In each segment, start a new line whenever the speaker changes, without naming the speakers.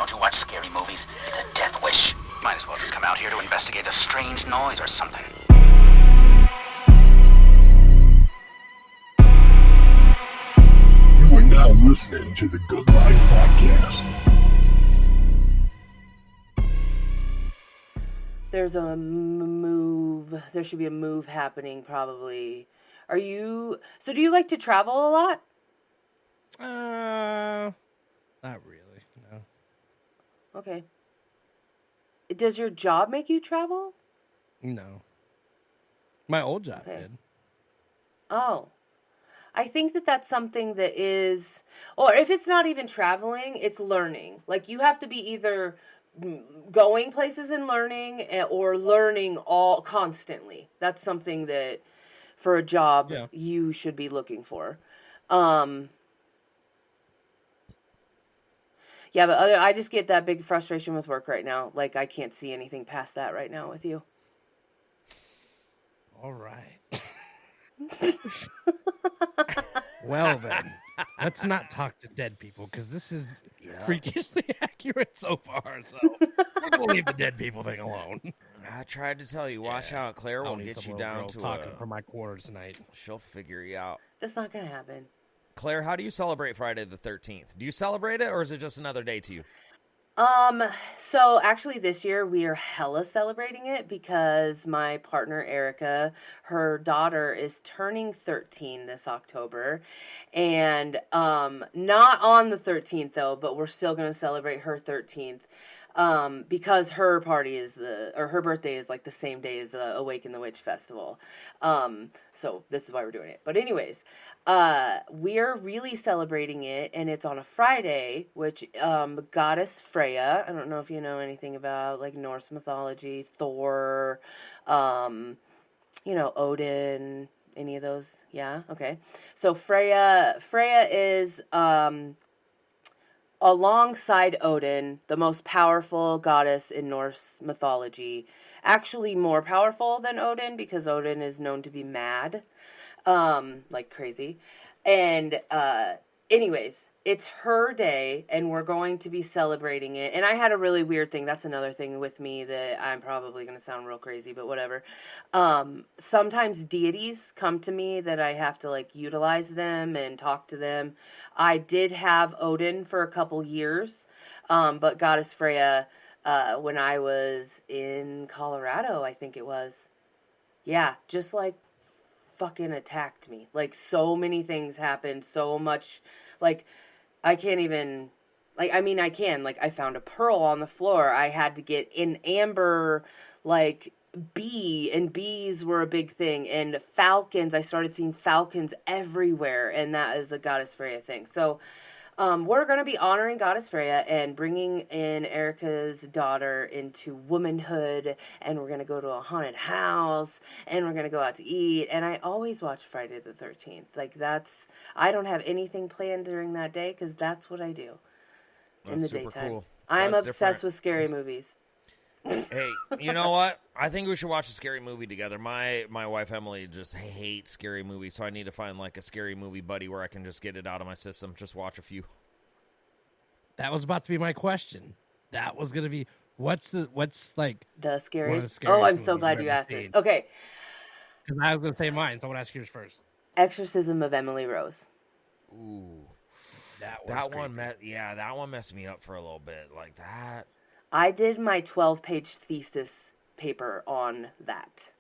Don't you watch scary movies? It's a death wish. Might as well just come out here to investigate a strange noise or something.
You are now listening to the Good Life Podcast.
There's a move. There should be a move happening probably. Do you like to travel a lot?
Not really, no.
Okay. Does your job make you travel?
No. My old job
Okay.
did.
Oh. I think that's something that is, or if it's not even traveling, it's learning. Like you have to be either going places and learning or learning all constantly. That's something that for a job you should be looking for. Yeah, but I just get that big frustration with work right now. Like I can't see anything past that right now with you.
All right. Well then, let's not talk to dead people because this is freakishly accurate so far. So we're gonna leave the dead people thing alone.
I tried to tell you, watch out. Claire will get you down to
talking from my corner tonight.
She'll figure you out.
That's not gonna happen.
Claire, how do you celebrate Friday the 13th? Do you celebrate it, or is it just another day to you?
So actually this year we are hella celebrating it because my partner Erica, her daughter is turning 13 this October, and not on the 13th though, but we're still going to celebrate her 13th. Because her birthday is like the same day as the Awaken the Witch Festival. So this is why we're doing it. But anyways, we're really celebrating it, and it's on a Friday, which, goddess Freya, I don't know if you know anything about like Norse mythology, Thor, Odin, any of those. Yeah. Okay. So Freya is, alongside Odin, the most powerful goddess in Norse mythology. Actually more powerful than Odin because Odin is known to be mad, like crazy. And anyways, it's her day and we're going to be celebrating it. And I had a really weird thing. That's another thing with me that I'm probably going to sound real crazy, but whatever. Sometimes deities come to me that I have to like utilize them and talk to them. I did have Odin for a couple years, but Goddess Freya, when I was in Colorado, I think it was, just like fucking attacked me. Like so many things happened, so much, like I can't even, like, I mean, I can, like, I found a pearl on the floor. I had to get an amber, like, bee, and bees were a big thing. And falcons, I started seeing falcons everywhere. And that is a Goddess Freya thing. So, we're going to be honoring Goddess Freya and bringing in Erica's daughter into womanhood, and we're going to go to a haunted house, and we're going to go out to eat, and I always watch Friday the 13th. Like, I don't have anything planned during that day, because that's what I do in the daytime. Cool. I'm obsessed with scary movies.
Hey, you know what? I think we should watch a scary movie together. My wife Emily just hates scary movies, so I need to find like a scary movie buddy where I can just get it out of my system. Just watch a few.
That was about to be my question. That was gonna be what's like
the scariest? Oh, I'm so glad you asked this. Okay,
because I was gonna say mine, so I want to ask yours first.
Exorcism of Emily Rose.
Ooh,
that
one messed me up for a little bit, like that.
I did my 12-page thesis paper on that.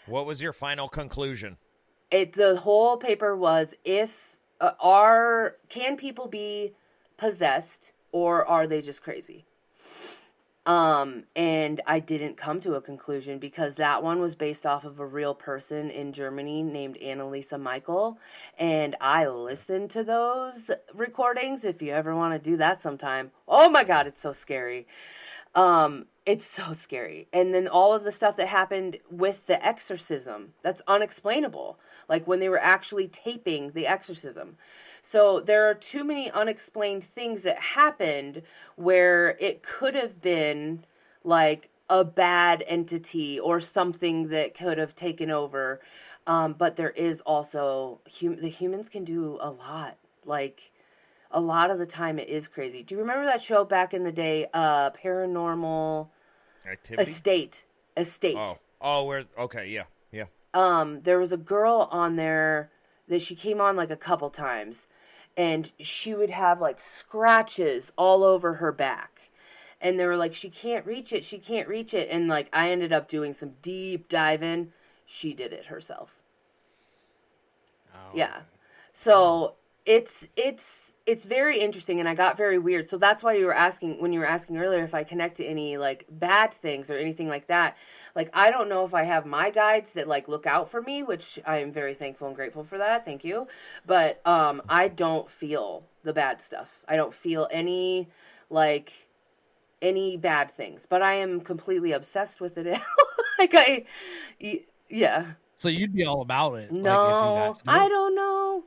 What was your final conclusion?
The whole paper was can people be possessed or are they just crazy? And I didn't come to a conclusion because that one was based off of a real person in Germany named Annalisa Michael. And I listened to those recordings. If you ever want to do that sometime. Oh my God, it's so scary. It's so scary. And then all of the stuff that happened with the exorcism, that's unexplainable. Like when they were actually taping the exorcism. So there are too many unexplained things that happened where it could have been like a bad entity or something that could have taken over. But there is also, the humans can do a lot. Like a lot of the time it is crazy. Do you remember that show back in the day, Paranormal
Activity?
Estate?
Okay, yeah.
There was a girl on there that she came on like a couple times, and she would have like scratches all over her back. And they were like, she can't reach it, she can't reach it. And like, I ended up doing some deep diving. She did it herself.
Oh,
Yeah. So it's very interesting, and I got very weird. So that's why when you were asking earlier if I connect to any like bad things or anything like that. Like, I don't know if I have my guides that like look out for me, which I am very thankful and grateful for that. Thank you. But I don't feel the bad stuff. I don't feel any like any bad things, but I am completely obsessed with it. Like yeah.
So you'd be all about it.
No,
like, if you got to do
I
it.
don't know.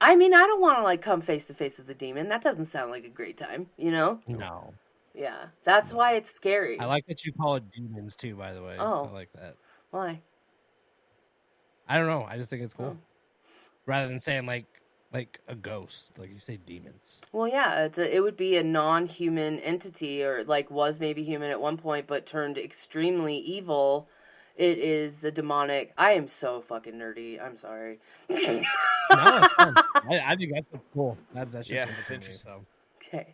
I mean, I don't want to like come face to face with the demon. That doesn't sound like a great time, you know?
No.
Yeah. That's why it's scary.
I like that you call it demons too, by the way.
Oh.
I like that.
Why?
I don't know. I just think it's cool.
Oh.
Rather than saying like a ghost, like you say demons.
Well, yeah, it would be a non-human entity, or like was maybe human at one point but turned extremely evil. It is a demonic. I am so fucking nerdy. I'm sorry.
No, it's fun. I think that's cool. That's
Yeah,
it's
it's interesting.
So.
Okay.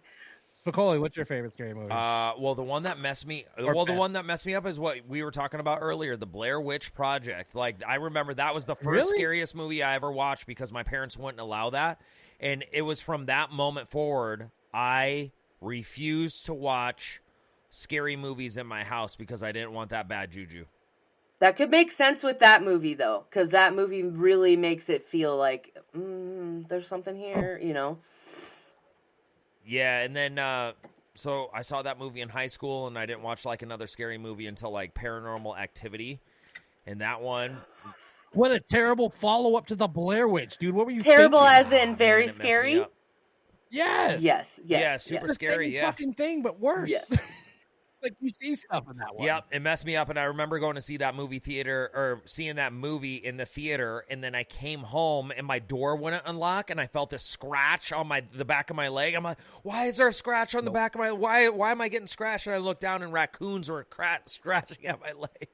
Spicoli, what's your favorite scary movie?
Well, the one that messed me up is what we were talking about earlier, the Blair Witch Project. Like, I remember that was the first
Really?
scariest movie I ever watched because my parents wouldn't allow that. And it was from that moment forward, I refused to watch scary movies in my house because I didn't want that bad juju.
That could make sense with that movie, though, because that movie really makes it feel like there's something here, you know?
Yeah, and then, so I saw that movie in high school, and I didn't watch, like, another scary movie until, like, Paranormal Activity. And that one...
What a terrible follow-up to the Blair Witch, dude. What were you
Terrible
thinking?
as in very
Man, it messed me
scary?
up.
Yes.
Yes.
Yeah, super
The
scary,
same
yeah.
fucking thing, but worse.
Yes.
Like, you see stuff in that one.
Yep, it messed me up, and I remember going to see that seeing that movie in the theater, and then I came home, and my door wouldn't unlock, and I felt a scratch on the back of my leg. I'm like, why is there a scratch on the back of my... Why am I getting scratched? And I looked down, and raccoons were scratching at my leg.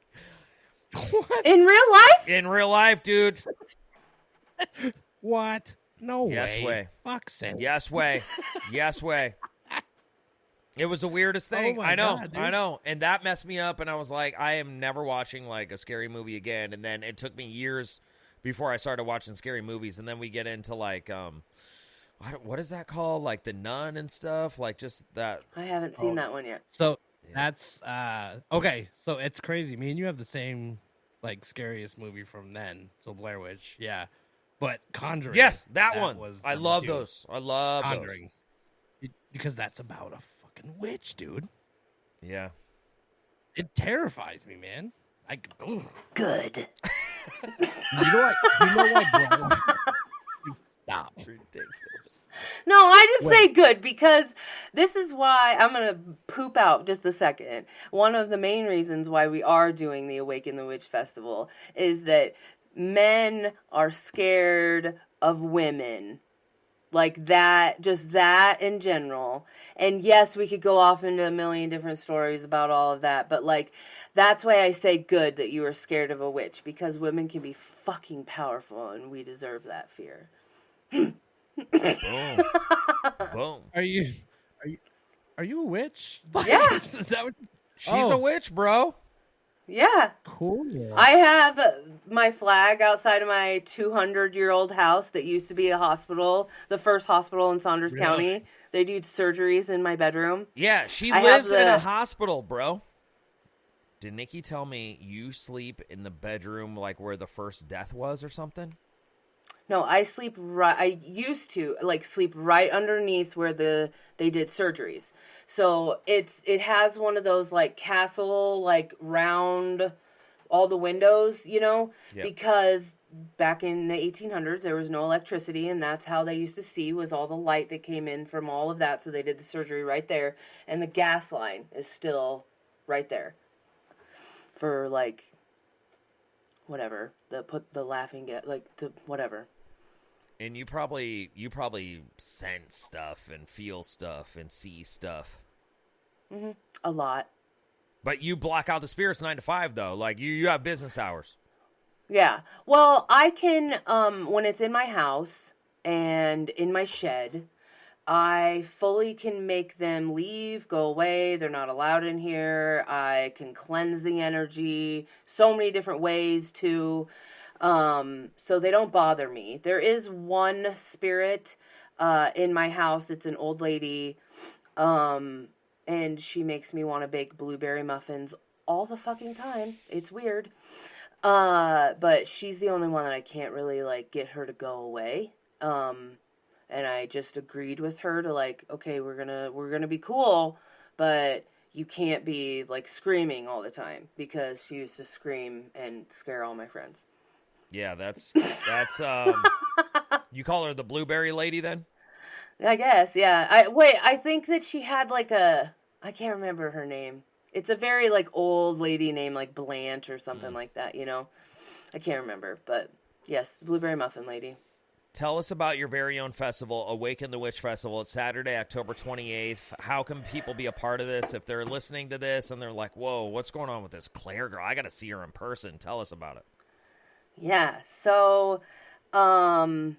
What?
In real life?
In real life, dude.
What? No
Yes way.
Fuck's sake.
Yes way. Yes way. It was the weirdest thing.
Oh my
I know.
God, dude.
I know. And that messed me up, and I was like, I am never watching, like, a scary movie again. And then it took me years before I started watching scary movies. And then we get into, like, what is that called? Like, The Nun and stuff? Like, just that.
I haven't seen that one yet.
So, that's, okay. So, it's crazy. Me and you have the same, like, scariest movie from then. So, Blair Witch. Yeah. But Conjuring.
Yes, that one.
Was
I
number
love
2.
those. I love
Conjuring. Because that's about a fucking witch, dude.
those. Yeah.
It terrifies me, man.
Good.
You know why, bro? Stop.
Ridiculous.
No, I just say good because this is why I'm going to poop out just a second. One of the main reasons why we are doing the Awaken the Witch Festival is that men are scared of women. Like that, just that in general. And yes, we could go off into a million different stories about all of that. But like, that's why I say good that you are scared of a witch. Because women can be fucking powerful and we deserve that fear.
Boom. Boom.
Are you a witch?
Yeah.
Is that what?
She's a witch, bro.
Yeah.
Cool.
I have my flag outside of my 200-year-old house that used to be a hospital, the first hospital in Saunders
Really?
County. They do surgeries in my bedroom.
Yeah, she
I
lives
have
in
the-
a hospital, bro. Did Nikki tell me you sleep in the bedroom like where the first death was or something?
No, I sleep right. I used to like sleep right underneath where they did surgeries. So it has one of those like castle like round, all the windows, you know,
Yep.
because back in the 1800s there was no electricity, and that's how they used to see was all the light that came in from all of that. So they did the surgery right there, and the gas line is still right there for like whatever put the laughing get like to whatever.
And you probably sense stuff and feel stuff and see stuff.
Mm-hmm. A lot.
But you block out the spirits 9 to 5 though. Like you have business hours.
Yeah. Well, I can, when it's in my house and in my shed, I fully can make them leave, go away. They're not allowed in here. I can cleanse the energy so many different ways too. So they don't bother me. There is one spirit, in my house. It's an old lady. And she makes me want to bake blueberry muffins all the fucking time. It's weird. But she's the only one that I can't really like get her to go away. And I just agreed with her to like, okay, we're gonna be cool, but you can't be like screaming all the time because she used to scream and scare all my friends.
Yeah, that's you call her the blueberry lady then?
I guess, yeah. I think that she had like I can't remember her name. It's a very like old lady name, like Blanche or something like that, you know? I can't remember, but yes, the Blueberry Muffin Lady.
Tell us about your very own festival, Awaken the Witch Festival. It's Saturday, October 28th. How can people be a part of this if they're listening to this and they're like, whoa, what's going on with this Claire girl? I got to see her in person. Tell us about it.
Yeah, so I'm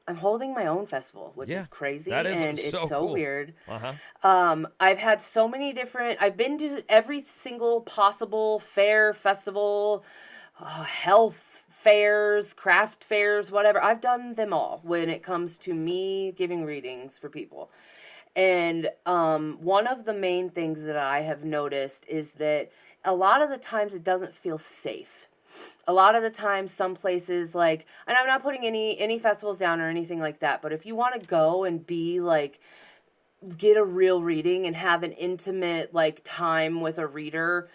holding my own festival, which is crazy,
that is
and
so
it's so
cool.
weird.
Uh-huh.
I've had so many different, I've been to every single possible fair, festival, health fairs, craft fairs, whatever. I've done them all when it comes to me giving readings for people. And one of the main things that I have noticed is that a lot of the times it doesn't feel safe. A lot of the time, some places like, and I'm not putting any festivals down or anything like that, but if you want to go and be like, get a real reading and have an intimate like time with a reader,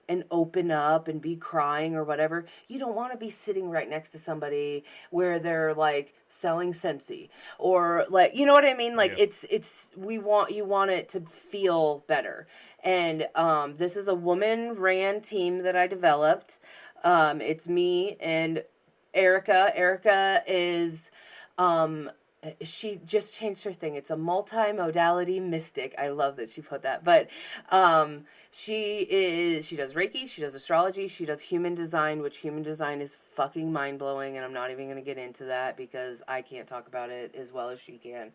and open up and be crying or whatever, you don't want to be sitting right next to somebody where they're like selling Scentsy or like, you know what I mean? Like it's you want it to feel better. And this is a woman ran team that I developed. It's me and Erica. Erica is she just changed her thing. It's a multi-modality mystic. I love that she put that. But she does Reiki, she does astrology, she does human design, which human design is fucking mind-blowing, and I'm not even going to get into that because I can't talk about it as well as she can.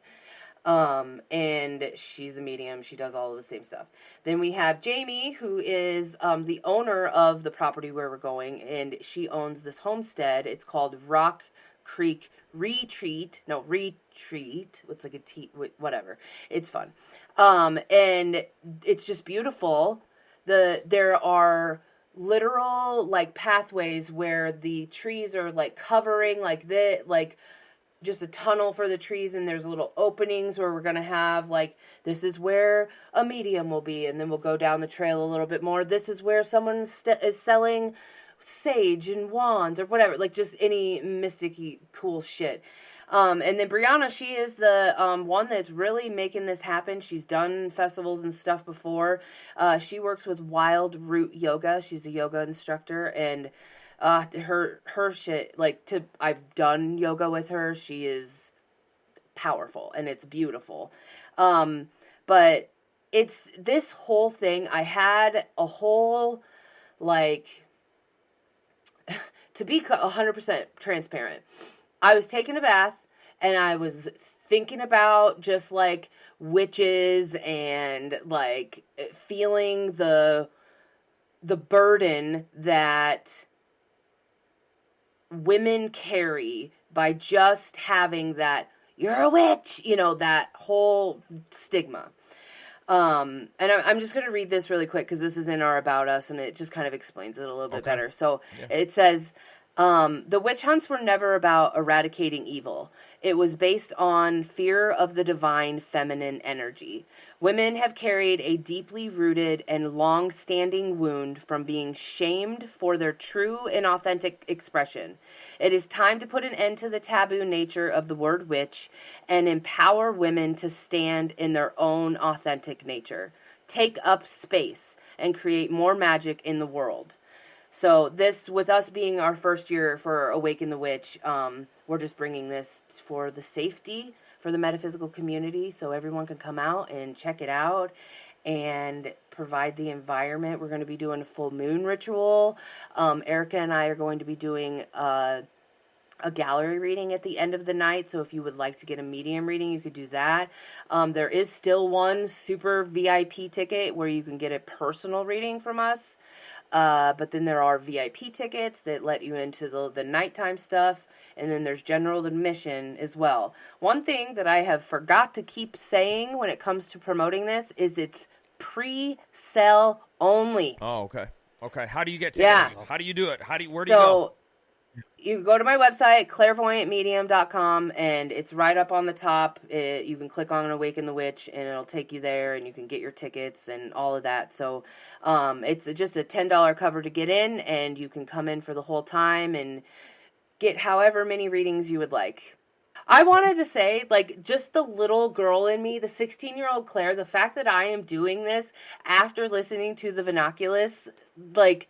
And she's a medium. She does all of the same stuff. Then we have Jamie, who is the owner of the property where we're going, and she owns this homestead. It's called Rock Creek Retreat. It's like a T, whatever. It's fun. And it's just beautiful. There are literal like pathways where the trees are like covering like just a tunnel for the trees, and there's little openings where we're going to have like, this is where a medium will be, and then we'll go down the trail a little bit more. This is where someone is selling sage and wands or whatever, like just any mysticky cool shit. And then Brianna, she is the one that's really making this happen. She's done festivals and stuff before. She works with Wild Root Yoga. She's a yoga instructor, and her shit, like, I've done yoga with her. She is powerful and it's beautiful. But it's this whole thing. I had a whole, like, to be 100% transparent, I was taking a bath and I was thinking about just like witches and like feeling the burden that women carry by just having that, you're a witch, you know, that whole stigma. And I'm just going to read this really quick because this is in our About Us, and it just kind of explains it a little bit better. So it says, the witch hunts were never about eradicating evil. It was based on fear of the divine feminine energy. Women have carried a deeply rooted and long-standing wound from being shamed for their true and authentic expression. It is time to put an end to the taboo nature of the word witch and empower women to stand in their own authentic nature. Take up space and create more magic in the world. So this, with us being our first year for Awaken the Witch, we're just bringing this for the safety for the metaphysical community, so everyone can come out and check it out and provide the environment. We're going to be doing a full moon ritual. Erica and I are going to be doing a gallery reading at the end of the night, so if you would like to get a medium reading, you could do that. There is still one super VIP ticket where you can get a personal reading from us. But then there are VIP tickets that let you into the nighttime stuff, and then there's general admission as well. One thing that I have forgot to keep saying when it comes to promoting this is it's pre-sale only.
Oh, okay. Okay. How do you get tickets?
Yeah.
How do you do it? Where do you go?
You go to my website, clairvoyantmedium.com, and it's right up on the top. You can click on Awaken the Witch, and it'll take you there, and you can get your tickets and all of that. So it's just a $10 cover to get in, and you can come in for the whole time and get however many readings you would like. I wanted to say, like, just the little girl in me, the 16-year-old Claire, the fact that I am doing this after listening to the Vernaculus, like,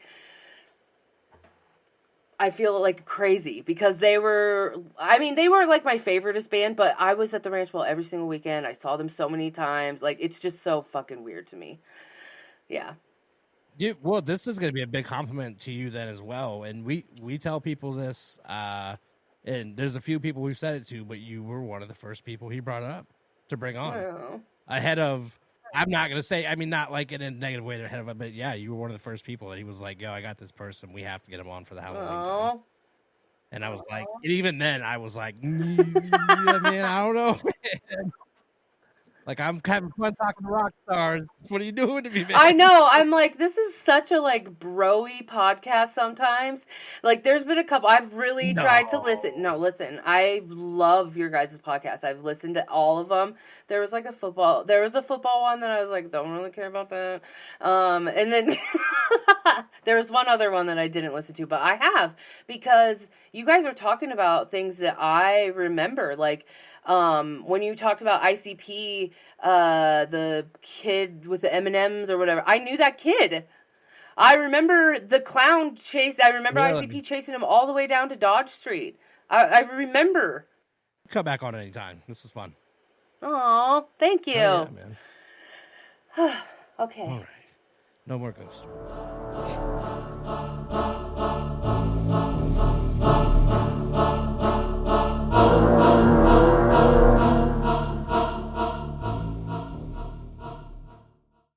I feel like crazy because they were like my favoriteest band, but I was at the Ranch Bowl every single weekend. I saw them so many times. Like, it's just so fucking weird to me. Yeah.
Well, this is going to be a big compliment to you then as well. And we tell people this, and there's a few people we've said it to, but you were one of the first people he brought up to bring on.
Oh.
Ahead of, I'm not going to say, I mean, not like in a negative way ahead of it, but yeah, you were one of the first people that he was like, yo, I got this person. We have to get him on for the Halloween time. And I was like, and even then I was like, yeah, man, I don't know. Like, I'm having fun talking to rock stars. What are you doing to me, man?
I know. I'm like, this is such a, like, bro-y podcast sometimes. Like, there's been a couple. I've really tried to listen. No, listen. I love your guys' podcast. I've listened to all of them. There was a football one that I was like, don't really care about that. And then there was one other one that I didn't listen to, but I have, because you guys are talking about things that I remember. Like, when you talked about ICP, the kid with the M&Ms or whatever, I knew that kid. I remember the clown chase. I remember ICP chasing him all the way down to Dodge Street. I remember.
Come back on anytime. This was fun.
Aw, thank you.
Oh, yeah, man.
Okay.
All right. No more ghost stories.